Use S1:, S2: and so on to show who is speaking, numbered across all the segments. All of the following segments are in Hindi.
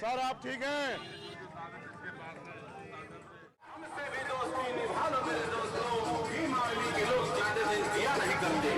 S1: सर आप ठीक हैं?
S2: हमसे भी दोस्ती निभा लो मेरे दोस्तों, भीम आर्मी के लोग ज्यादा दिन किया नहीं करते।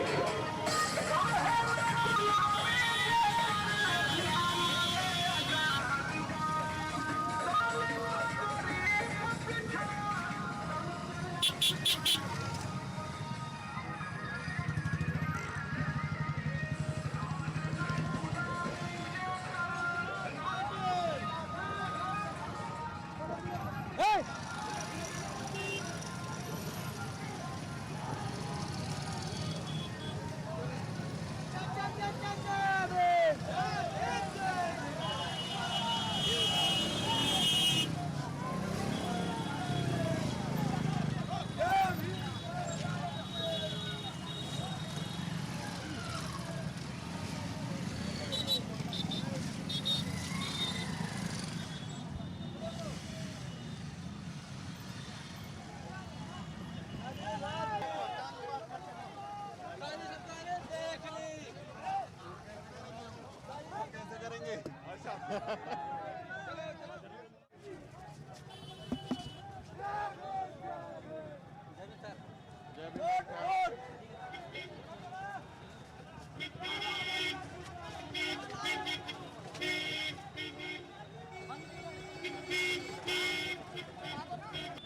S3: कैसे करेंगे? अच्छा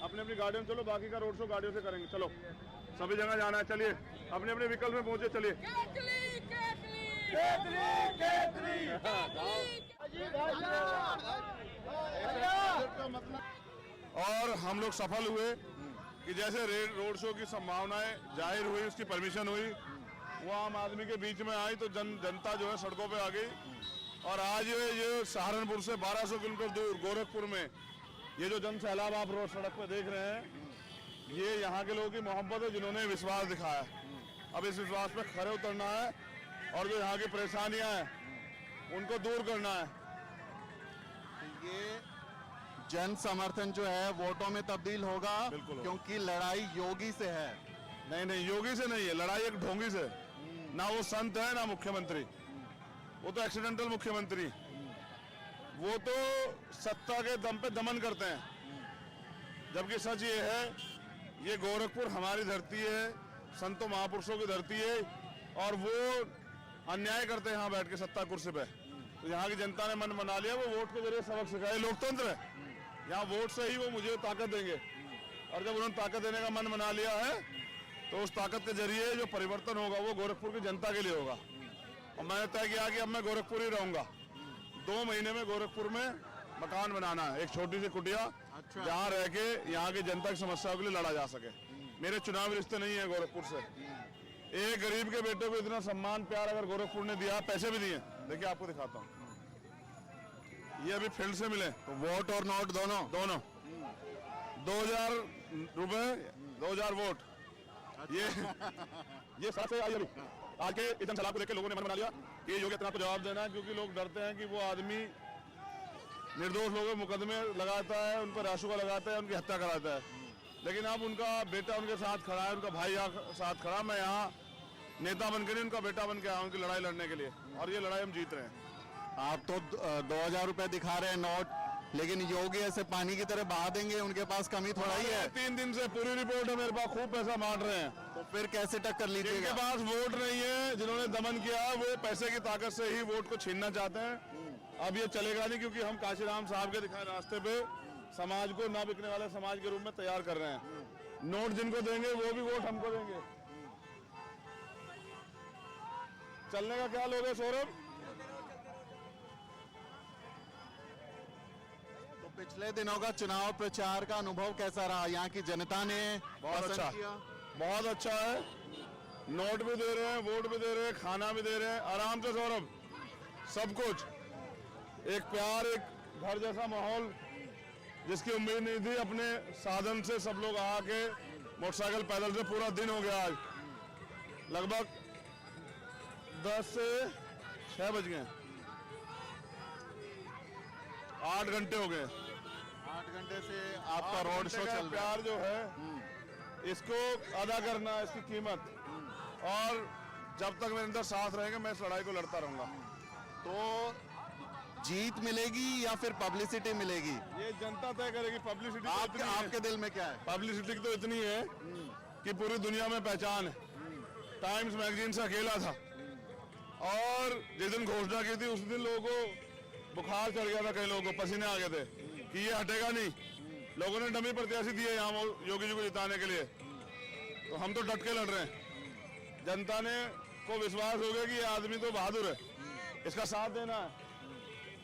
S1: अपने अपनी गाड़ियों में चलो, बाकी का रोड शो गाड़ियों से करेंगे। चलो सभी जगह जाना है, चलिए अपने अपने व्हीकल में पहुंचे, चलिए। और हम लोग सफल हुए कि जैसे रोड शो की संभावनाएं जाहिर हुई, उसकी परमिशन हुई, वो आम आदमी के बीच में आई तो जनता जो है सड़कों पे आ गई। और आज ये सहारनपुर से 1200 किलोमीटर दूर गोरखपुर में ये जो जन सैलाब आप रोड सड़क पे देख रहे हैं, ये यहाँ के लोगों की मोहब्बत है, जिन्होंने विश्वास दिखाया। अब इस विश्वास पे खरे उतरना है और जो यहाँ की परेशानियां हैं उनको दूर करना है।
S3: ये जन समर्थन जो है वोटों में तब्दील होगा,
S1: बिल्कुल,
S3: क्योंकि लड़ाई योगी से है।
S1: नहीं, योगी से नहीं है लड़ाई, एक ढोंगी से। ना वो संत है ना मुख्यमंत्री, वो तो एक्सीडेंटल मुख्यमंत्री, वो तो सत्ता के दम पे दमन करते हैं। जबकि सच ये है, ये गोरखपुर हमारी धरती है, संतों महापुरुषों की धरती है, और वो अन्याय करते हैं यहाँ बैठ के सत्ता कुर्सी पे। तो यहाँ की जनता ने मन बना लिया, वो वोट के जरिए सबक सिखाए। लोकतंत्र है, यहाँ वोट से ही वो मुझे ताकत देंगे। और जब उन्होंने ताकत देने का मन बना लिया है, तो उस ताकत के जरिए जो परिवर्तन होगा वो गोरखपुर की जनता के लिए होगा। और मैंने तय किया कि अब मैं गोरखपुर ही रहूंगा। 2 महीने में गोरखपुर में मकान बनाना है, एक छोटी सी कुटिया,
S3: अच्छा।
S1: जहाँ रह के यहाँ की जनता की समस्याओं के लिए लड़ा जा सके। मेरे चुनावी रिश्ते नहीं है गोरखपुर से। एक गरीब के बेटे को इतना सम्मान प्यार अगर गोरखपुर ने दिया, पैसे भी दिए, देखिए आपको दिखाता हूँ, ये अभी फील्ड से मिले।
S3: तो वोट और नोट दोनों
S1: 2000 रुपए, 2000 वोट। ये साथ से आई अभी आज के इतने सलाह को देख के लोगों ने मन बना लिया कि योगी आदित्यनाथ को जवाब देना है, क्योंकि लोग डरते हैं कि वो आदमी निर्दोष लोगों के मुकदमे लगाता है, उन पर राशुका लगाता है, उनकी हत्या कराता है। लेकिन अब उनका बेटा उनके साथ खड़ा है, उनका भाई यहाँ साथ खड़ा। मैं यहाँ नेता बनकर नहीं, उनका बेटा बन के आया उनकी लड़ाई लड़ने के लिए, और ये लड़ाई हम जीत रहे हैं।
S3: आप तो 2000 रुपए दिखा रहे हैं नोट, लेकिन योगी ऐसे पानी की तरह बहा देंगे, उनके पास कमी थोड़ा ही है।
S1: 3 दिन से पूरी रिपोर्ट है मेरे पास, खूब पैसा बांट रहे हैं।
S3: तो फिर कैसे टक्कर लीजिएगा?
S1: जिनके पास वोट नहीं है, जिन्होंने दमन किया, वो पैसे की ताकत से ही वोट को छीनना चाहते हैं। अब ये चलेगा नहीं, क्योंकि हम काशीराम साहब के दिखाए रास्ते पे समाज को ना बिकने वाले समाज के रूप में तैयार कर रहे हैं। नोट जिनको देंगे वो भी वोट हमको देंगे। चलने का क्या लोगे सौरभ?
S3: तो पिछले दिनों का चुनाव प्रचार का अनुभव कैसा रहा? यहाँ की जनता ने
S1: बहुत अच्छा
S3: किया?
S1: बहुत अच्छा है। नोट भी दे रहे हैं, वोट भी दे रहे हैं, खाना भी दे रहे हैं, आराम से सौरभ, सब कुछ। एक प्यार, एक घर जैसा माहौल, जिसकी उम्मीद नहीं थी। अपने साधन से सब लोग आके, मोटरसाइकिल पैदल से, पूरा दिन हो गया। आज लगभग 10 से 6 बज गए, 8 घंटे हो गए।
S3: 8 घंटे से आपका रोड शो चल रहा है।
S1: प्यार जो है इसको अदा करना, इसकी कीमत, और जब तक मेरे अंदर साथ रहेंगे मैं इस लड़ाई को लड़ता रहूंगा।
S3: तो जीत मिलेगी या फिर पब्लिसिटी मिलेगी?
S1: ये जनता तय करेगी। पब्लिसिटी
S3: आपके दिल में क्या है?
S1: पब्लिसिटी तो इतनी है कि पूरी दुनिया में पहचान है। टाइम्स मैगजीन से अकेला था और जिस दिन घोषणा की थी उस दिन लोगों को बुखार चढ़ गया था, कई लोगों को पसीने आ गए थे कि ये हटेगा नहीं। लोगों ने डमी प्रत्याशी दिए यहाँ योगी जी को जिताने के लिए, तो हम तो डट के लड़ रहे हैं। जनता ने को विश्वास हो गया कि ये आदमी तो बहादुर है, इसका साथ देना है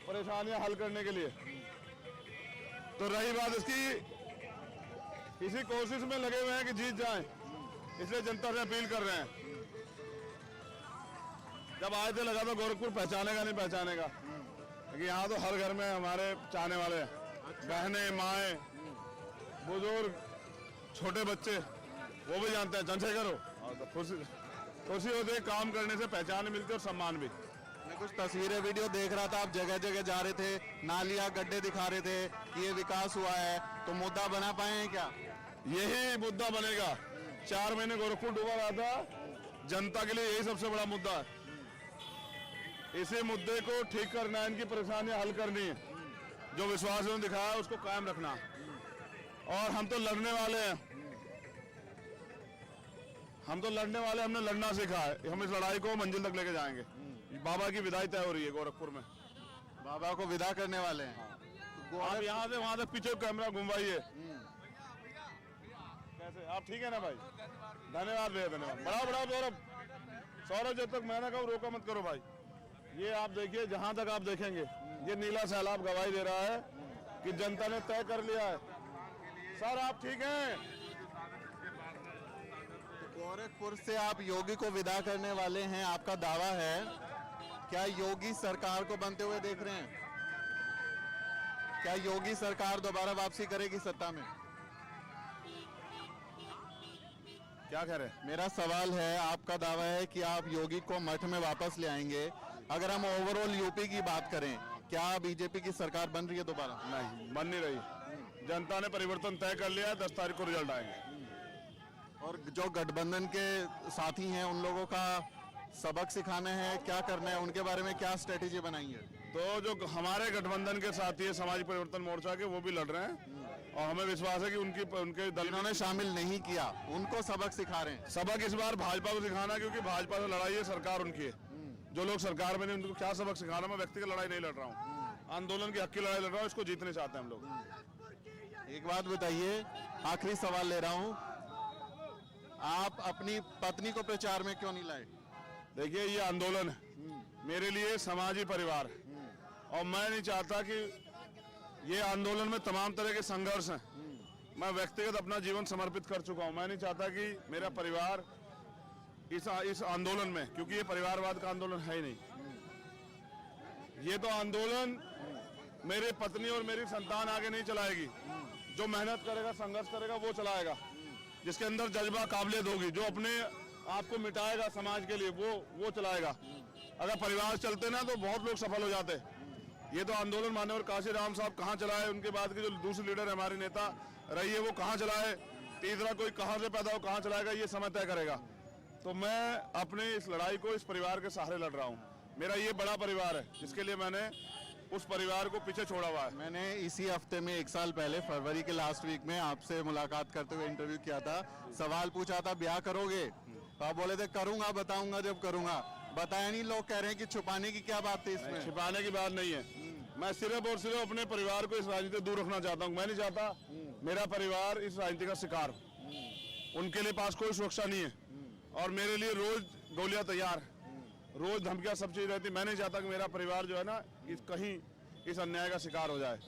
S1: परेशानियां हल करने के लिए। तो रही बात इसकी, इसी कोशिश में लगे हुए हैं कि जीत जाएं, इसलिए जनता से अपील कर रहे हैं। जब आए थे लगा था गोरखपुर पहचानेगा नहीं पहचानेगा, क्योंकि यहाँ तो हर घर में हमारे चाहने वाले हैं, बहनें, माएँ, बुजुर्ग, छोटे बच्चे, वो भी जानते हैं चंद्रशेखर हो। और तो खुशी होती है, काम करने से पहचान मिलती है और सम्मान भी।
S3: मैं कुछ तस्वीरें वीडियो देख रहा था, आप जगह जगह जा रहे थे, नालियां गड्ढे दिखा रहे थे कि ये विकास हुआ है, तो मुद्दा बना पाए हैं क्या?
S1: यही मुद्दा बनेगा। 4 महीने गोरखपुर डूबा रहा था, जनता के लिए यही सबसे बड़ा मुद्दा है। इसी मुद्दे को ठीक करना है, इनकी परेशानियां हल करनी है, जो विश्वास उन्होंने दिखाया है उसको कायम रखना। और हम तो लड़ने वाले हैं, हमने लड़ना सीखा है। हम इस लड़ाई को मंजिल तक लेके जाएंगे। बाबा की विदाई तय हो रही है गोरखपुर में,
S3: बाबा को विदा करने वाले हैं। तो
S1: आप यहाँ से वहां तक पीछे कैमरा घुमाइए। कैसे आप ठीक है ना भाई? धन्यवाद भैया, धन्यवाद। बड़ा सौरभ जब तक मैंने कहा रोका मत करो भाई। ये आप देखिए, जहां तक आप देखेंगे ये नीला सैलाब गवाही दे रहा है कि जनता ने तय कर लिया है। सर आप ठीक हैं?
S3: गोरखपुर से आप योगी को विदा करने वाले हैं, आपका दावा है, क्या योगी सरकार को बनते हुए देख रहे हैं? क्या योगी सरकार दोबारा वापसी करेगी सत्ता में?
S1: क्या कह रहे हैं?
S3: मेरा सवाल है, आपका दावा है कि आप योगी को मठ में वापस ले आएंगे। अगर हम ओवरऑल यूपी की बात करें, क्या बीजेपी की सरकार बन रही है दोबारा?
S1: नहीं, बन नहीं रही। जनता ने परिवर्तन तय कर लिया है, 10 तारीख को रिजल्ट आएंगे।
S3: और जो गठबंधन के साथी हैं उन लोगों का सबक सिखाना है, क्या करना है, उनके बारे में क्या स्ट्रेटेजी बनाई है?
S1: तो जो हमारे गठबंधन के साथी है समाज परिवर्तन मोर्चा के, वो भी लड़ रहे हैं और हमें विश्वास है कि उनके दल
S3: जिन्होंने शामिल नहीं किया उनको सबक सिखा रहे हैं।
S1: सबक इस बार भाजपा को सिखाना, क्योंकि भाजपा से लड़ाई है, सरकार उनकी है। जो लोग सरकार में नहीं उनको क्या सबक सिखाना। मैं व्यक्तिगत लड़ाई नहीं लड़ रहा हूँ, आंदोलन की हक की लड़ाई लड़ रहा हूँ, इसको जीतने चाहते हैं हम लोग।
S3: एक बात बताइए, आखिरी सवाल ले रहा हूँ, आप अपनी पत्नी को प्रचार में क्यों नहीं लाए?
S1: देखिए ये आंदोलन है, मेरे लिए समाजी परिवार है, और मैं नहीं चाहता कि ये आंदोलन में तमाम तरह के संघर्ष हैं। मैं व्यक्तिगत अपना जीवन समर्पित कर चुका हूं। मैं नहीं चाहता कि मेरा परिवार इस आंदोलन में, क्योंकि ये परिवारवाद का आंदोलन है ही नहीं। ये तो आंदोलन मेरी पत्नी और मेरी संतान आगे नहीं चलाएगी। जो मेहनत करेगा, संघर्ष करेगा, वो चलाएगा। जिसके अंदर जज्बा, काबिलियत होगी, जो अपने आप को मिटाएगा समाज के लिए, वो चलाएगा। अगर परिवार चलते ना तो बहुत लोग सफल हो जाते। ये तो आंदोलन मान्यवर काशीराम साहब कहाँ चलाए, उनके बाद के जो दूसरे लीडर हमारी नेता रही है वो कहाँ चलाए, तीसरा कोई कहाँ से पैदा हो कहाँ चलाएगा, ये समय तय करेगा। तो मैं अपने इस लड़ाई को इस परिवार के सहारे लड़ रहा हूँ। मेरा ये बड़ा परिवार है जिसके लिए मैंने उस परिवार को पीछे छोड़ा हुआ है।
S3: मैंने इसी हफ्ते में 1 साल पहले फरवरी के लास्ट वीक में आपसे मुलाकात करते हुए इंटरव्यू किया था। सवाल पूछा था ब्याह करोगे, तो आप बोले थे करूंगा, बताऊंगा जब करूंगा। बताया नहीं, लोग कह रहे हैं कि छुपाने की क्या बात थी इसमें?
S1: छिपाने की बात नहीं है। मैं सिर्फ और सिर्फ अपने परिवार को इस राजनीति से दूर रखना चाहता हूँ। मैं नहीं चाहता मेरा परिवार इस राजनीति का शिकार। उनके लिए पास कोई सुरक्षा नहीं है और मेरे लिए रोज गोलियां तैयार, रोज धमकियां, सब चीज रहती। मैं नहीं चाहता कि मेरा परिवार जो है ना कहीं इस अन्याय का शिकार हो जाए।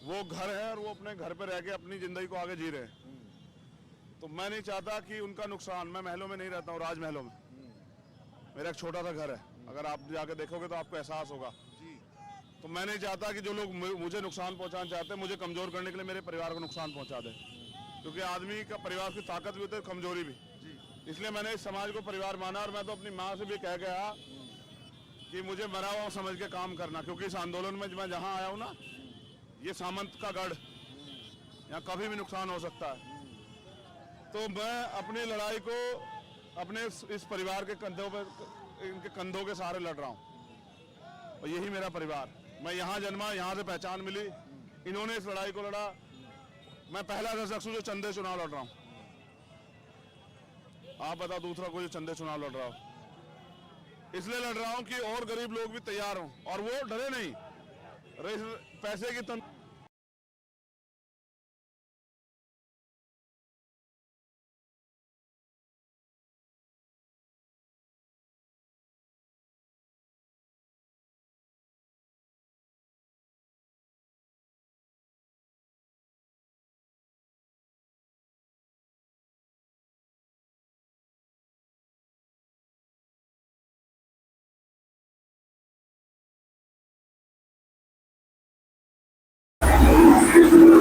S1: वो घर है और वो अपने घर पे रह के अपनी जिंदगी को आगे जी रहे हैं। तो मैं नहीं चाहता कि उनका नुकसान। मैं महलों में नहीं रहता हूँ, राजमहलों में। मेरा एक छोटा सा घर है, अगर आप जाके देखोगे तो आपको एहसास होगा। तो मैं नहीं चाहता कि जो लोग मुझे नुकसान पहुंचाना चाहते हैं, मुझे कमजोर करने के लिए मेरे परिवार को नुकसान पहुंचा दे। क्योंकि आदमी का परिवार की ताकत भी होती है, कमजोरी भी। इसलिए मैंने इस समाज को परिवार माना और मैं तो अपनी माँ से भी कह गया कि मुझे मरा हुआ समझ के काम करना। क्योंकि इस आंदोलन में मैं जहाँ आया हूँ ना, ये सामंत का गढ़, यहाँ कभी भी नुकसान हो सकता है। तो मैं अपनी लड़ाई को अपने इस परिवार के कंधों पे, इनके कंधों के सहारे लड़ रहा हूँ और यही मेरा परिवार। मैं यहाँ जन्मा, यहाँ से पहचान मिली, इन्होंने इस लड़ाई को लड़ा। मैं पहला ऐसा शख्स हूं जो चंदे चुनाव लड़ रहा हूँ। आप बताओ दूसरा कोई चंदे चुनाव लड़ रहा हो? इसलिए लड़ रहा हूँ कि और गरीब लोग भी तैयार हों और वो डरे नहीं। पैसे की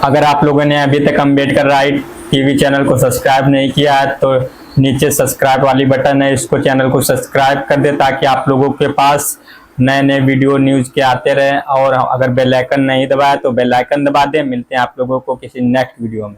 S4: अगर आप लोगों ने अभी तक अम्बेडकर राइट टीवी चैनल को सब्सक्राइब नहीं किया है तो नीचे सब्सक्राइब वाली बटन है, इसको चैनल को सब्सक्राइब कर दे ताकि आप लोगों के पास नए नए वीडियो न्यूज़ के आते रहें। और अगर बेल आइकन नहीं दबाया तो बेल आइकन दबा दें। मिलते हैं आप लोगों को किसी नेक्स्ट वीडियो में।